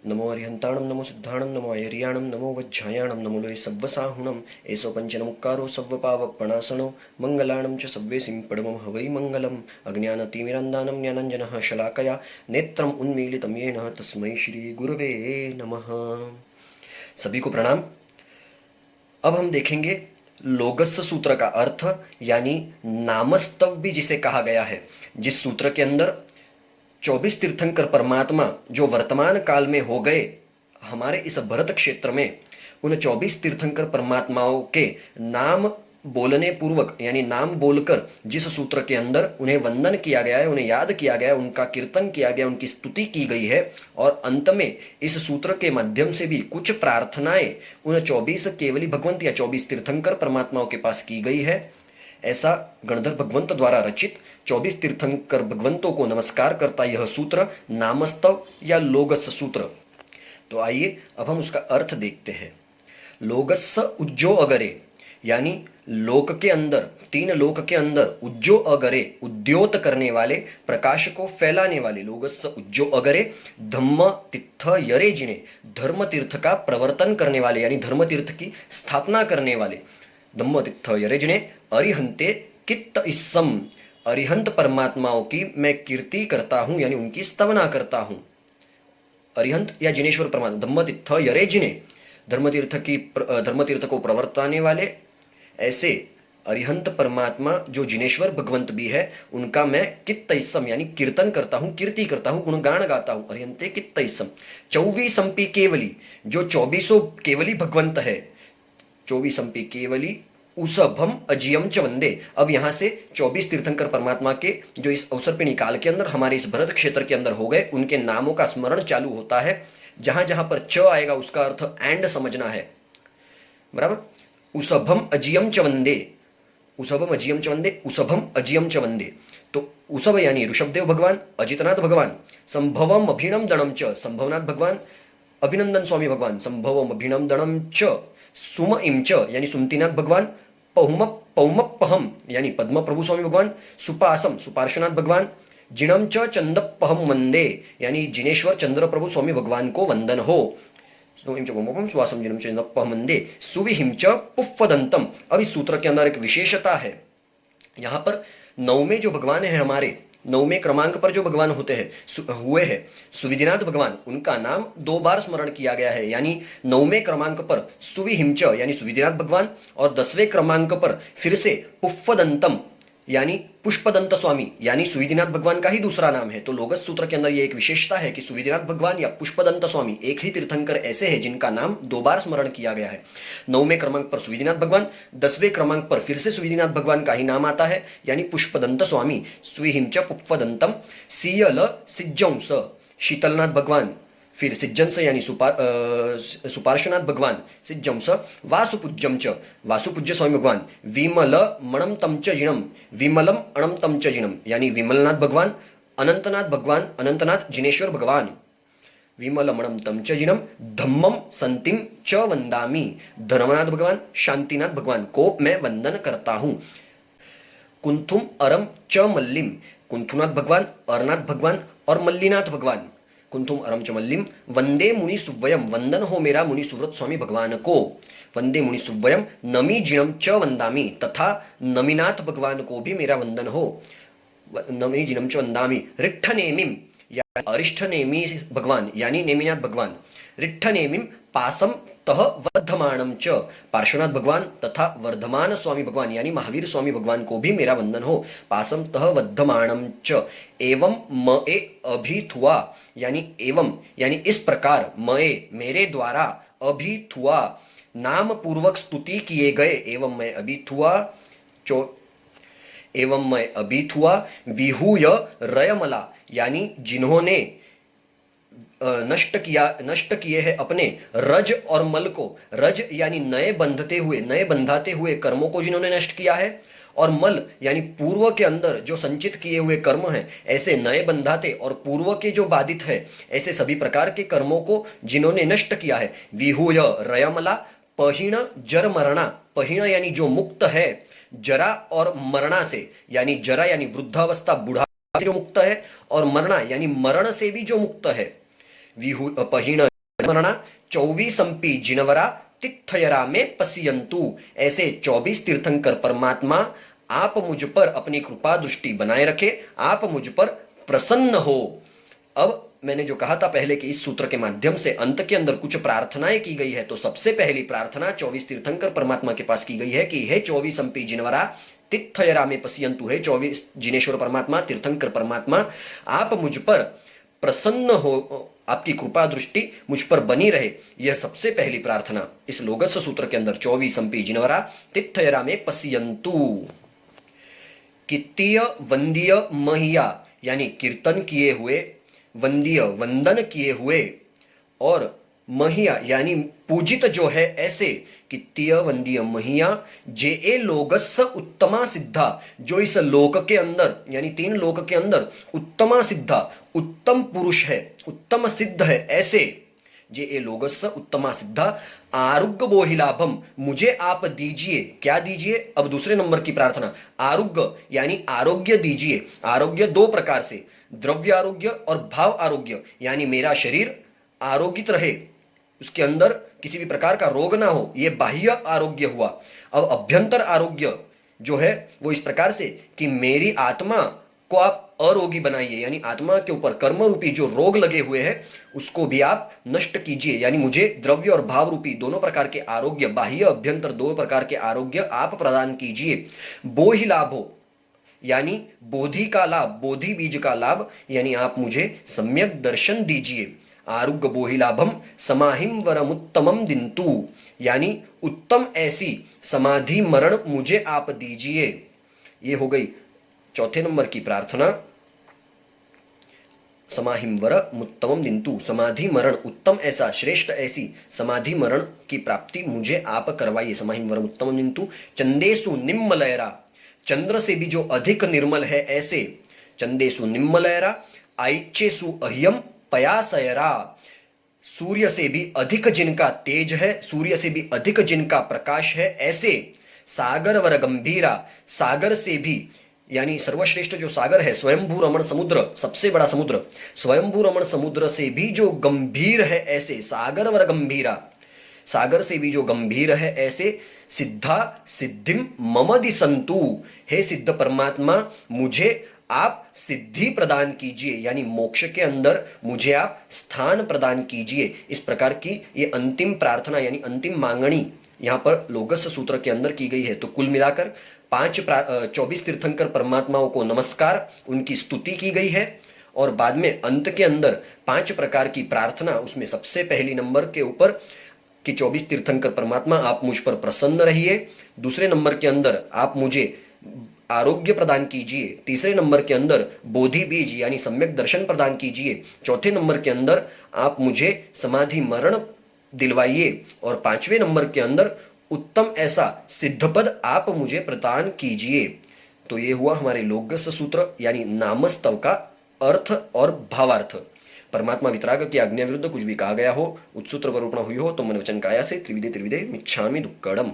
नमो अरिहंताणं नमो सिद्धाणं नमो ऐर्याणं नमो वज्झायाणं नमो लोय सव्वसाहुणं एषो पञ्चनमुक्कारो सव्वपावपणासनो मङ्गलाणं च सव्वेसिं पडमं हवै मङ्गलम् अज्ञानतिमिरान्दानं ज्ञानाञ्जनः शलाकया नेत्रम् उन्मीलितं येन तस्मै श्रीगुरवे नमः। सभी को प्रणाम। अब हम देखेंगे लोगस सूत्र का अर्थ, यानी नामस्तव्य जिसे कहा गया है। जिस सूत्र के अंदर 24 तीर्थंकर परमात्मा जो वर्तमान काल में हो गए हमारे इस भरत क्षेत्र में, उन 24 तीर्थंकर परमात्माओं के नाम बोलने पूर्वक, यानी नाम बोलकर जिस सूत्र के अंदर उन्हें वंदन किया गया है, उन्हें याद किया गया है, उनका कीर्तन किया गया, उनकी स्तुति की गई है, और अंत में इस सूत्र के माध्यम से भी कुछ प्रार्थनाएं उन 24 केवली भगवंत या 24 तीर्थंकर परमात्माओं के पास की गई है। ऐसा गणधर भगवंत द्वारा रचित 24 तीर्थंकर भगवंतों को नमस्कार करता यह सूत्र नामस्तव या लोगस सूत्र। तो आइए अब हम उसका अर्थ देखते हैं। लोगस्स उज्जो अगरे, यानी लोक के अंदर, तीन लोक के अंदर उज्जो अगरे, उद्योत करने वाले, प्रकाश को फैलाने वाले। लोगस्स उज्जो अगरे धम्म तीर्थ यरे जिने, धर्म तीर्थ का प्रवर्तन करने वाले, यानी धर्म तीर्थ की स्थापना करने वाले। धम्म तीर्थ यरे जिने अरिहंते कित्त इस्सम, अरिहंत परमात्माओं की मैं कीर्ति करता हूं, यानी उनकी स्तवना करता हूं। अरिहंत या जिनेश्वर परमात्मा, धम्म तीर्थ यरे जिने, धर्मतीर्थ को प्रवर्ताने वाले ऐसे अरिहंत परमात्मा जो जिनेश्वर भगवंत भी है, उनका मैं कित्तइसम यानी कीर्तन करता हूं, कीर्ति करता हूं, गुणगान गाता हूं। अरिहंते कित्तइसम। 24 केवली, जो 24 केवली भगवंत है, 24 केवली उसभम अजियम च वंदे। अब यहां से 24 तीर्थंकर परमात्मा के जो इस अवसर पे निकाल के अंदर हमारे इस भरत क्षेत्र के अंदर हो गए, उनके नामों का स्मरण चालू होता है। जहां जहां पर च आएगा उसका अर्थ एंड समझना है, बराबर। उसभम अजियम च वंदे, उसभम अजियम च वंदे, उसभम अजियम च वंदे। तो उसभ यानी ऋषभदेव भगवान, अजितनाथ भगवान, संभवम अभिनम दणम च, संभवनाथ भगवान, अभिनंदन स्वामी भगवान, संभवम अभिनम दणम च, सुम इम च यानी सुमतिनाथ भगवान, पहुम पहुमपहम यानी पद्म प्रभु स्वामी भगवान, सुपासम सुपार्श्वनाथ भगवान, जिणम च चंदपहम वंदे यानी जिनेश्वर चंद्र प्रभु स्वामी भगवान को वंदन हो। स्वासम जिनम चंदपहम वंदे, सुविहिम च पुफ्फदंतम। अब इस सूत्र के अंदर एक विशेषता है, यहां पर 9वें जो भगवान है हमारे, 9वें क्रमांक पर जो भगवान होते हैं हुए हैं सुविधिनाथ भगवान, उनका नाम 2 बार स्मरण किया गया है। यानी 9वें क्रमांक पर सुविहिंच यानी सुविधिनाथ भगवान, और 10वें क्रमांक पर फिर से पुष्पदंतम यानी पुष्पदंत स्वामी, यानी सुविधिनाथ भगवान का ही दूसरा नाम है। तो लोगस सूत्र के अंदर यह एक विशेषता है कि सुविधिनाथ भगवान या पुष्पदंत स्वामी एक ही तीर्थंकर ऐसे हैं जिनका नाम 2 बार स्मरण किया गया है। 9वें क्रमांक पर सुविधिनाथ भगवान, 10वें क्रमांक पर फिर से सुविधिनाथ भगवान का ही नाम आता है, यानी पुष्पदंत स्वामी। स्विहिंच पुष्पदंतम, सीयल सिज्जंस शीतलनाथ भगवान, फिर सिज्जंस यानी सुपार्श्वनाथ भगवान, सिज्जंस वासुपूज्यम च वासुपूज्य स्वामी भगवान, विमल मणम तम च जिणम, विमलम अणम तम च जिणम यानी विमलनाथ भगवान, अनंतनाथ भगवान, अनंतनाथ जिनेश्वर भगवान, विमल मणम तम च जिणम, धम्मम संतिम च वंदामी, धर्मनाथ भगवान, शांतिनाथ भगवान को मैं वंदन करता हूं। कुंथुम अरम च मल्लिम, कुंथुनाथ भगवान, अरनाथ भगवान और मल्लीनाथ भगवान, कुंथुम अरम च मल्लिम, वंदे मुनि सुव्वयम, वंदन हो मेरा मुनि सुव्रत स्वामी भगवान को। वंदे मुनि सुव्वयम, नमी जिणम च वंदामी, तथा नमीनाथ भगवान को भी मेरा वंदन हो। नमी जिणम च वंदामी, रिट्ठ नेमिम या अरिष्ठ नेमी भगवान यानी नेमिनाथ भगवान, रिट्ठ नेमिम पासम तह वर्धमानम च, पार्श्वनाथ भगवान तथा वर्धमान स्वामी भगवान यानी महावीर स्वामी भगवान को भी मेरा वंदन हो। पासम तह वर्धमानम च, एवं मए अभिथुआ यानी एवं यानी इस प्रकार, मए मेरे द्वारा, अभिथुआ नाम पूर्वक स्तुति किए गए, एवं मैं अभिथुआ एवं मैं अभिथुआ विहूय रयमला यानी जिन्होंने नष्ट किए हैं अपने रज और मल को। रज यानी नए बंधाते हुए कर्मों को जिन्होंने नष्ट किया है, और मल यानी पूर्व के अंदर जो संचित किए हुए कर्म हैं, ऐसे नए बंधाते और पूर्व के जो बाधित है, ऐसे सभी प्रकार के कर्मों को जिन्होंने नष्ट किया है। विहूय रयमला, पहिण जर मरणा, पहिण यानी जो मुक्त है, जरा और मरणा से, यानी जरा यानी वृद्धावस्था बुढ़ापा से जो मुक्त है, और मरणा यानी मरण से भी जो मुक्त है। विहु पहिण मरणा 24 जिनवरा तिथयरा में पसियंतु। ऐसे 24 तीर्थंकर परमात्मा आप मुझ पर अपनी कृपा दृष्टि बनाए रखे, आप मुझ पर प्रसन्न हो। अब मैंने जो कहा था पहले कि इस सूत्र के माध्यम से अंत के अंदर कुछ प्रार्थनाएं की गई है, तो सबसे पहली प्रार्थना 24 तीर्थंकर परमात्मा के पास की गई है कि हे 24 जिनवरा तिथयरा में पसियंतु, है 24 जिनेश्वर परमात्मा, तीर्थंकर परमात्मा, आप मुझ पर प्रसन्न हो, आपकी कृपा दृष्टि मुझ पर बनी रहे। यह सबसे पहली प्रार्थना इस लोगस सूत्र के अंदर 24 जिनवरा तिथयरा में पसियंतु। कित्तीय वंदीय महिया यानी कीर्तन किए हुए, वंदीय वंदन किए हुए, और महिया यानी पूजित जो है ऐसे, कित्तीय वंदीय महिया जे ए लोगस्स उत्तमा सिद्धा, जो इस लोक के अंदर यानी 3 लोक के अंदर उत्तमा सिद्धा, उत्तम पुरुष है, उत्तम सिद्ध है, ऐसे जे ए लोगस्स उत्तमा सिद्धा आरुग्य बोहिलाभम, मुझे आप दीजिए। क्या दीजिए? अब दूसरे नंबर की प्रार्थना, आरुग्य यानी आरोग्य दीजिए। आरोग्य 2 प्रकार से, द्रव्य आरोग्य और भाव आरोग्य, यानी मेरा शरीर आरोगित रहे, उसके अंदर किसी भी प्रकार का रोग ना हो, यह बाह्य आरोग्य हुआ। अब अभ्यंतर आरोग्य जो है वो इस प्रकार से कि मेरी आत्मा को आप अरोगी बनाइए, यानी आत्मा के ऊपर कर्म रूपी जो रोग लगे हुए हैं उसको भी आप नष्ट कीजिए, यानी मुझे द्रव्य और भाव रूपी दोनों प्रकार के आरोग्य, बाह्य अभ्यंतर 2 प्रकार के आरोग्य आप प्रदान कीजिए। बोहि लाभो यानी बोधि का लाभ, बोधि बीज का लाभ, यानी आप मुझे सम्यक दर्शन दीजिए। आरुग्य बोहि लाभम समाहिम वरमुत्तमम दिंतु, यानी उत्तम ऐसी समाधि मरण मुझे आप दीजिए। ये हो गई चौथे नंबर की प्रार्थना, समाहिम वर मुत्तमम दिंतु, समाधि मरण उत्तम ऐसा, श्रेष्ठ ऐसी समाधि मरण की प्राप्ति मुझे आप करवाइए। समाहिम वर मुत्तमम दिंतु। चंदेसु निम्मलयरा, चंद्र से भी जो अधिक निर्मल है ऐसे, चंदेसु निम्मलयरा आइचेसु अह्यम पयासयरा, सूर्य से भी अधिक जिनका तेज है, सूर्य से भी अधिक जिनका प्रकाश है, ऐसे सागर वर गंभीरा, सागर से भी यानी सर्वश्रेष्ठ जो सागर है, स्वयंभू रमण समुद्र, सबसे बड़ा समुद्र, स्वयंभू रमण समुद्र से भी जो गंभीर है ऐसे, सागर वर गंभीरा, सागर से भी जो गंभीर है ऐसे, सिद्धा सिद्धिम मम दिसंतु, हे सिद्ध परमात्मा मुझे आप सिद्धि प्रदान कीजिए, यानी मोक्ष के अंदर मुझे आप स्थान प्रदान कीजिए। इस प्रकार की ये अंतिम प्रार्थना यानी अंतिम मांगनी यहाँ पर लोगस सूत्र के अंदर की गई है। तो कुल मिलाकर 24 तीर्थंकर परमात्माओं को नमस्कार, उनकी स्तुति की गई है, और बाद में अंत के अंदर 5 प्रकार की प्रार्थना, उसमें सबसे पहली नंबर के ऊपर कि 24 तीर्थंकर परमात्मा आप मुझ पर प्रसन्न रहिए, दूसरे नंबर के अंदर आप मुझे आरोग्य प्रदान कीजिए, तीसरे नंबर के अंदर बोधि बीज यानी सम्यक दर्शन प्रदान कीजिए, चौथे नंबर के अंदर आप मुझे समाधि मरण दिलवाइए, और 5वें नंबर के अंदर उत्तम ऐसा सिद्धपद आप मुझे प्रदान कीजिए। तो ये हुआ हमारे लोगस सूत्र यानी नामस्तव का अर्थ और भावार्थ। परमात्मा वितराग की आज्ञा विरुद्ध कुछ भी कहा गया हो, उत्सूत्र पर रूपण हुई हो तो मन वचन काया से त्रिविधे त्रिविधे मिच्छामि दुक्कडम।